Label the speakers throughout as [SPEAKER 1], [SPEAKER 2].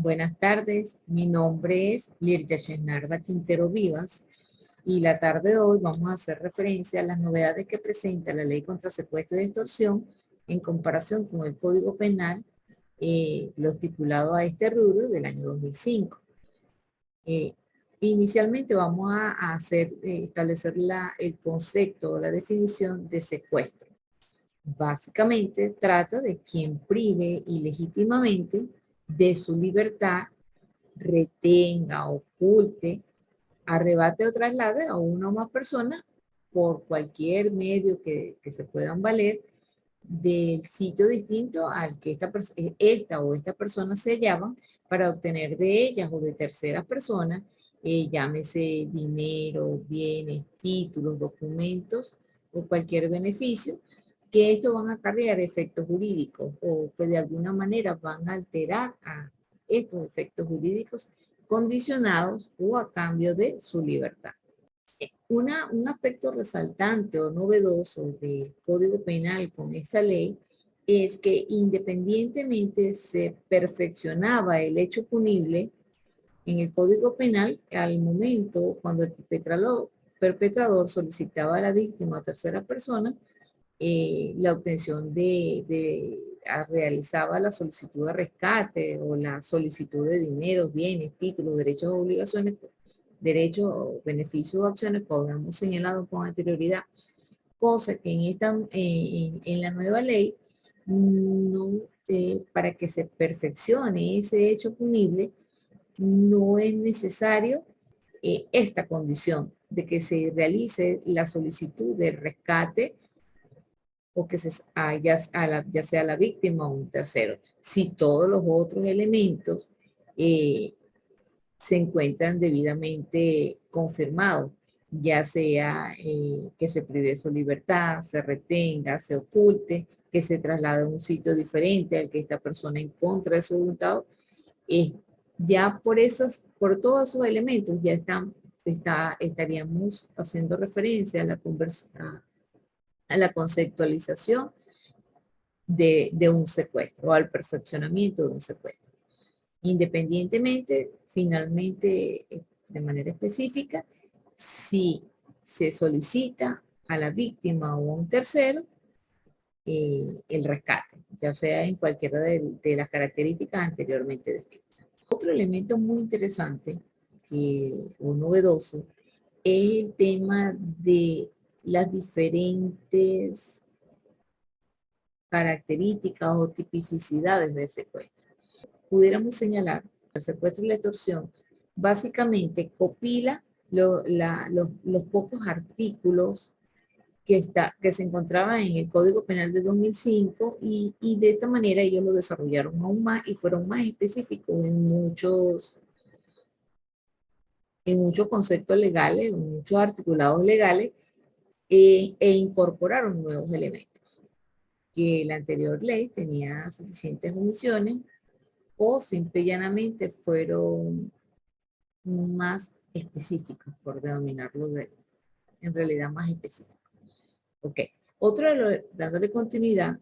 [SPEAKER 1] Buenas tardes, mi nombre es Lirya Shenarda Quintero Vivas y la tarde de hoy vamos a hacer referencia a las novedades que presenta la Ley contra Secuestro y Extorsión en comparación con el Código Penal, lo estipulado a este rubro del año 2005. Eh, Inicialmente vamos a establecer el concepto o la definición de secuestro. Básicamente trata de quien prive ilegítimamente de su libertad, retenga, oculte, arrebate o traslade a una o más personas por cualquier medio que se puedan valer del sitio distinto al que esta persona se hallaban para obtener de ellas o de terceras personas, llámese dinero, bienes, títulos, documentos o cualquier beneficio, que estos van a acarrear efectos jurídicos o que de alguna manera van a alterar a estos efectos jurídicos condicionados o a cambio de su libertad. Un aspecto resaltante o novedoso del Código Penal con esta ley es que independientemente se perfeccionaba el hecho punible en el Código Penal al momento cuando el perpetrador solicitaba a la víctima o tercera persona la obtención realizaba la solicitud de rescate o la solicitud de dinero, bienes, títulos, derechos o obligaciones, derechos, beneficios o acciones, como habíamos señalado con anterioridad, cosa que en la nueva ley, no, para que se perfeccione ese hecho punible, no es necesario esta condición de que se realice la solicitud de rescate o que ya sea la víctima o un tercero. Si todos los otros elementos eh, se encuentran debidamente confirmados, ya sea que se prive su libertad, se retenga, se oculte, que se traslade a un sitio diferente al que esta persona en contra de su voluntad, eh, ya por todos esos elementos ya estaríamos haciendo referencia a la conceptualización de un secuestro o al perfeccionamiento de un secuestro. Independientemente, finalmente, de manera específica, si se solicita a la víctima o a un tercero el rescate, ya sea en cualquiera de las características anteriormente descritas. Otro elemento muy interesante o novedoso es el tema de las diferentes características o tipificidades del secuestro. Pudiéramos señalar el secuestro y la extorsión básicamente copila los pocos artículos que se encontraban en el Código Penal de 2005 y de esta manera ellos lo desarrollaron aún más y fueron más específicos en muchos conceptos legales, en muchos articulados legales e incorporaron nuevos elementos que la anterior ley tenía suficientes omisiones o simple y llanamente fueron más específicos, por denominarlo en realidad más específicos. Ok, dándole continuidad,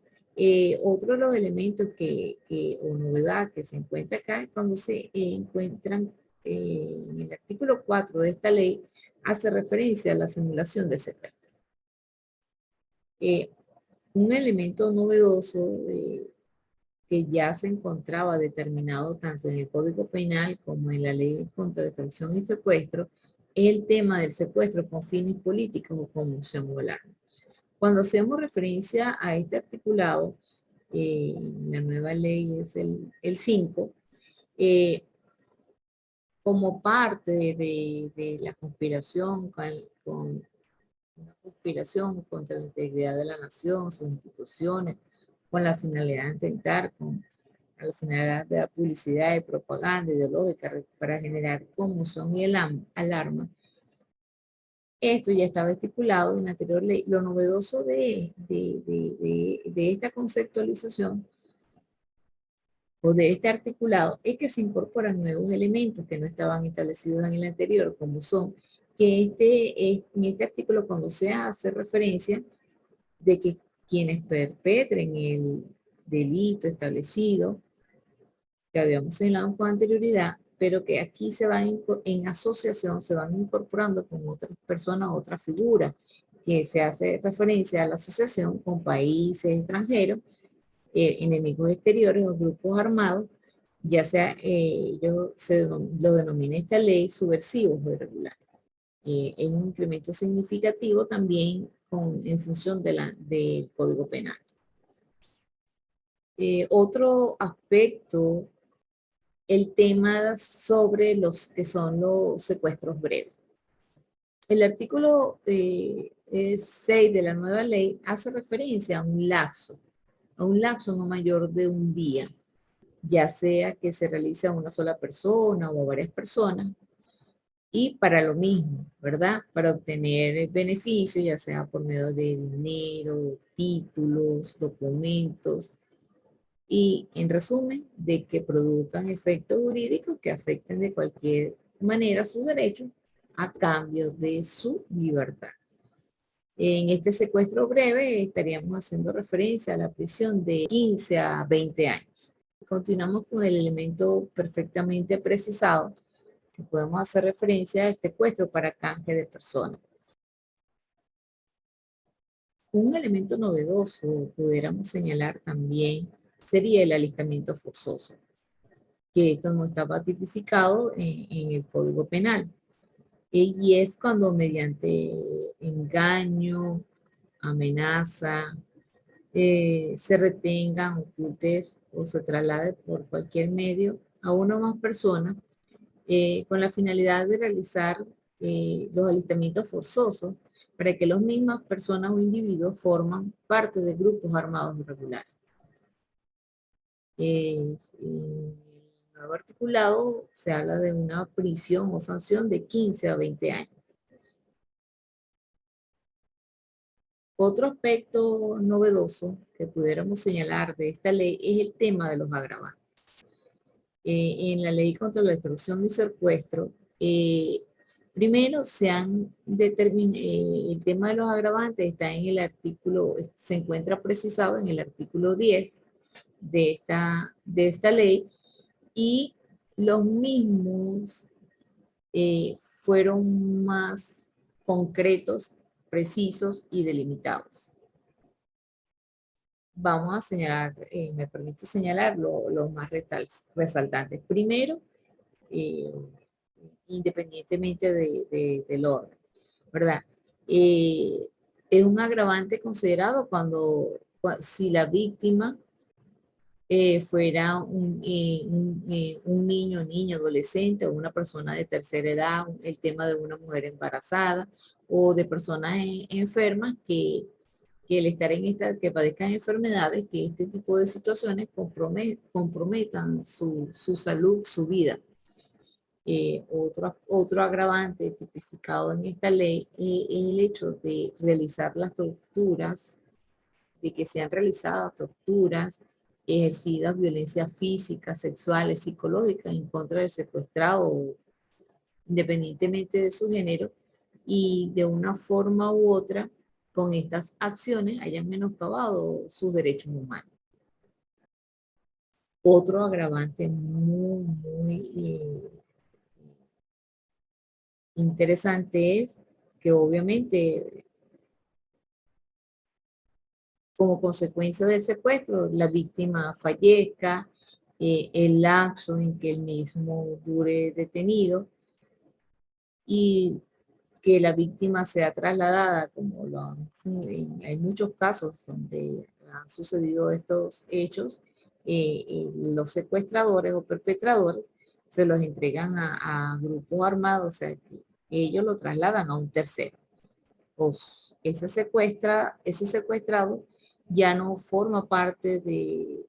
[SPEAKER 1] otro de los elementos o novedad que se encuentra acá es cuando se encuentran en el artículo 4 de esta ley, hace referencia a la simulación de secuestro. Un elemento novedoso que ya se encontraba determinado tanto en el Código Penal como en la Ley contra la Extorsión y Secuestro, es el tema del secuestro con fines políticos o conmoción o alarma. Cuando hacemos referencia a este articulado, la nueva ley es el 5, como parte de la conspiración una conspiración contra la integridad de la nación, sus instituciones, con la finalidad de intentar, con la finalidad de la publicidad y propaganda ideológica para generar conmoción y alarma. Esto ya estaba estipulado en la anterior ley. Lo novedoso de esta conceptualización o de este articulado es que se incorporan nuevos elementos que no estaban establecidos en el anterior, como son que en este artículo cuando se hace referencia de que quienes perpetren el delito establecido, que habíamos señalado con anterioridad, pero que aquí se van en asociación, se van incorporando con otras personas, otras figuras, que se hace referencia a la asociación con países extranjeros, enemigos exteriores o grupos armados, ya sea lo denomina esta ley subversivos o irregulares. Es un incremento significativo también en función del Código Penal. Otro aspecto, el tema sobre los que son los secuestros breves. El artículo 6 de la nueva ley hace referencia a un lapso no mayor de un día, ya sea que se realice a una sola persona o a varias personas, y para lo mismo, ¿verdad? Para obtener beneficios, ya sea por medio de dinero, títulos, documentos, y en resumen, de que produzcan efectos jurídicos que afecten de cualquier manera sus derechos a cambio de su libertad. En este secuestro breve estaríamos haciendo referencia a la prisión de 15 a 20 años. Continuamos con el elemento perfectamente precisado, que podemos hacer referencia al secuestro para canje de personas. Un elemento novedoso, pudiéramos señalar también, sería el alistamiento forzoso, que esto no estaba tipificado en el Código Penal. Y es cuando mediante engaño, amenaza, se retengan, ocultes o se traslade por cualquier medio a una o más personas con la finalidad de realizar los alistamientos forzosos para que las mismas personas o individuos forman parte de grupos armados irregulares. En el nuevo articulado se habla de una prisión o sanción de 15 a 20 años. Otro aspecto novedoso que pudiéramos señalar de esta ley es el tema de los agravantes. En la ley contra la extorsión y secuestro, primero el tema de los agravantes está en el artículo, se encuentra precisado en el artículo 10 de esta ley, y los mismos fueron más concretos, precisos y delimitados. Vamos a señalar, me permito señalar los más resaltantes. Primero, eh, independientemente del orden, ¿verdad? Eh, es un agravante considerado si la víctima fuera un niño, niña, adolescente o una persona de tercera edad, el tema de una mujer embarazada o de personas enfermas que el estar que padezcan enfermedades, que este tipo de situaciones comprometan su salud, su vida. Otro agravante tipificado en esta ley es el hecho de realizar las torturas, de que sean realizadas torturas, ejercidas violencia física, sexuales, psicológicas en contra del secuestrado, independientemente de su género, y de una forma u otra, con estas acciones hayan menoscabado sus derechos humanos. Otro agravante muy interesante es que obviamente como consecuencia del secuestro la víctima fallezca, el lapso en que el mismo dure detenido y que la víctima sea trasladada, hay muchos casos donde han sucedido estos hechos, los secuestradores o perpetradores se los entregan a grupos armados, o sea, que ellos lo trasladan a un tercero. Pues ese secuestrado ya no forma parte de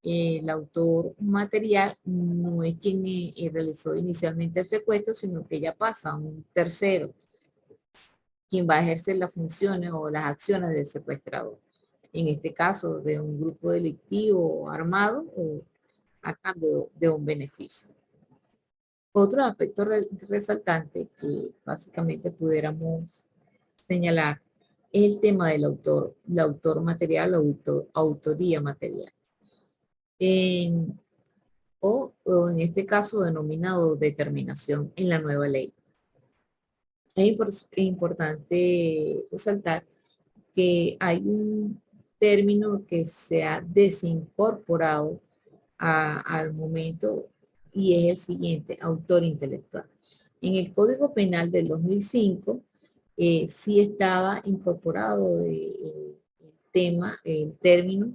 [SPEAKER 1] el autor material, no es quien realizó inicialmente el secuestro, sino que ya pasa a un tercero, quien va a ejercer las funciones o las acciones del secuestrador. En este caso, de un grupo delictivo armado o a cambio de un beneficio. Otro aspecto resaltante que básicamente pudiéramos señalar es el tema del autor, el autor material o autoría material. en- o en este caso denominado determinación en la nueva ley. Es importante resaltar que hay un término que se ha desincorporado al momento y es el siguiente, autor intelectual. En el Código Penal del 2005 sí estaba incorporado el tema, el término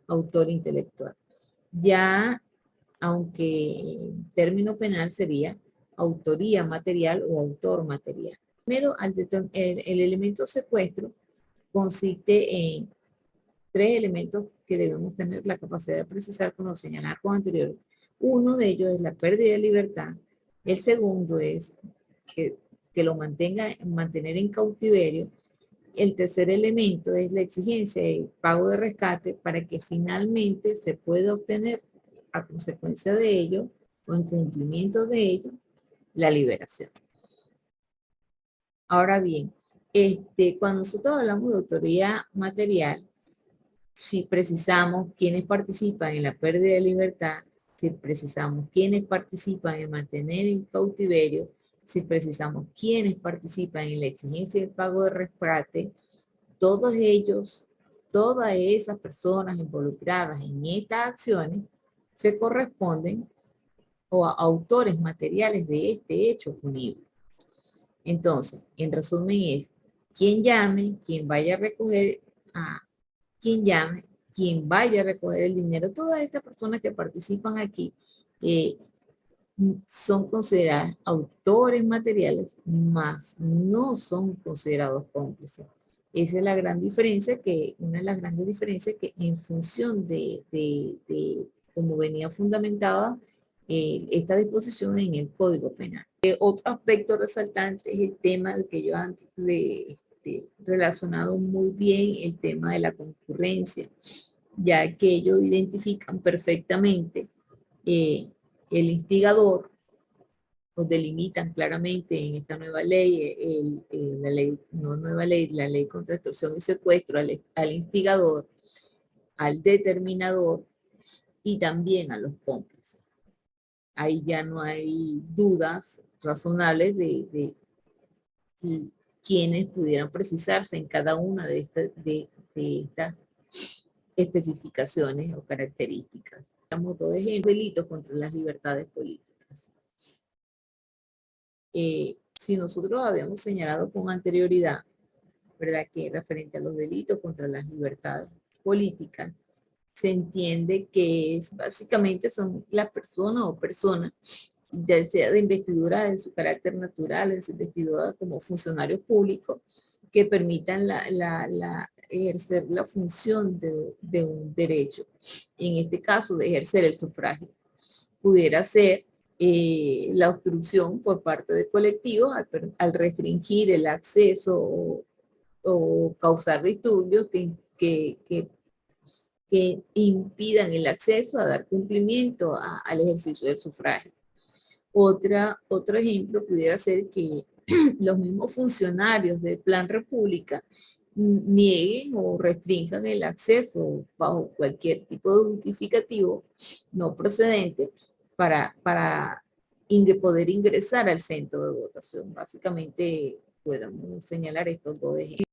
[SPEAKER 1] autor intelectual. Ya, aunque el término penal sería autoría material o autor material. Primero, el elemento secuestro consiste en tres elementos que debemos tener la capacidad de precisar con lo señalado con anterior. Uno de ellos es la pérdida de libertad. El segundo es que lo mantener en cautiverio. El tercer elemento es la exigencia de pago de rescate para que finalmente se pueda obtener a consecuencia de ello o en cumplimiento de ello la liberación. Ahora bien, cuando nosotros hablamos de autoría material, si precisamos quiénes participan en la pérdida de libertad, si precisamos quiénes participan en mantener en cautiverio, si precisamos quiénes participan en la exigencia del pago de rescate, todos ellos, todas esas personas involucradas en estas acciones se corresponden o a autores materiales de este hecho punible. Entonces, en resumen es, quien llame, quien vaya a recoger, a quien llame, quien vaya a recoger el dinero, todas estas personas que participan aquí eh, son consideradas autores materiales, más no son considerados cómplices. Esa es la gran diferencia, una de las grandes diferencias que en función de cómo venía fundamentada esta disposición en el Código Penal. Otro aspecto resaltante es el tema que yo antes relacionado muy bien el tema de la concurrencia, ya que ellos identifican perfectamente eh, el instigador, o delimitan claramente en esta nueva ley, la ley, no nueva ley, la ley contra extorsión y secuestro al instigador, al determinador y también a los cómplices. Ahí ya no hay dudas razonables de quienes pudieran precisarse en cada una de estas especificaciones o características. Damos dos ejemplos: delitos contra las libertades políticas. Si nosotros habíamos señalado con anterioridad, ¿verdad?, que referente a los delitos contra las libertades políticas, se entiende que básicamente son las personas o personas, ya sea de investidura en su carácter natural, en su investidura como funcionarios públicos, que permitan ejercer la función de un derecho. En este caso, de ejercer el sufragio. Pudiera ser la obstrucción por parte de colectivos al restringir el acceso o causar disturbios que impidan el acceso a dar cumplimiento al ejercicio del sufragio. Otro ejemplo pudiera ser que los mismos funcionarios del Plan República nieguen o restrinjan el acceso bajo cualquier tipo de justificativo no procedente para poder ingresar al centro de votación. Básicamente, podemos señalar estos dos ejemplos.